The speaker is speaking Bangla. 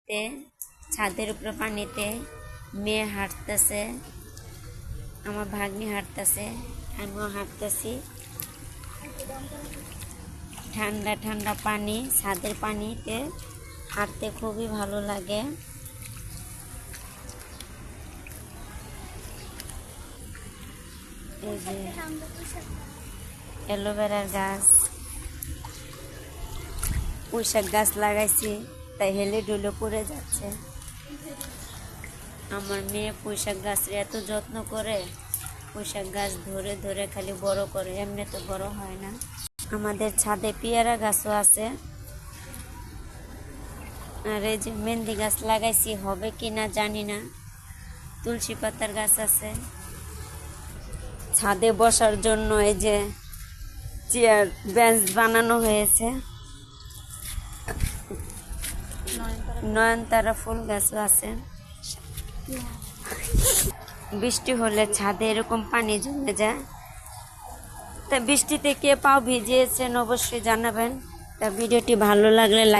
পানিতে, ছাদের উপরে পানিতে মেয়ে হাঁটতেছে, আমার ভাগ্নি হাঁটতেছে, আমিও হাঁটতেছি। ঠান্ডা ঠান্ডা পানি, ছাদের পানিতে হাঁটতে খুবই ভালো লাগে। এই যে অ্যালোভেরার গাছ, পুঁইশাক গাছ লাগাইছি, তাই হেলে ডুলে পড়ে যাচ্ছে। আমার মেয়ে পুঁইশাক গাছের এত যত্ন করে, পুঁইশাক গাছ ধরে ধরে খালি বড় করে, এমনি তো বড় হয় না। আমাদের ছাদে পেয়ারা গাছও আছে, আর এই যে মেহেন্দি গাছ লাগাইছি, হবে কি না জানি না। তুলসী পাতার গাছ আছে। ছাদে বসার জন্য এই যে চেয়ার বেঞ্চ বানানো হয়েছে। নয়নতারা ফুল গাছও আছে। বৃষ্টি হলে ছাদে এরকম পানি জমে যায়। তা বৃষ্টিতে কে পাও ভিজিয়েছেন অবশ্যই জানাবেন। তা ভিডিওটি ভালো লাগলে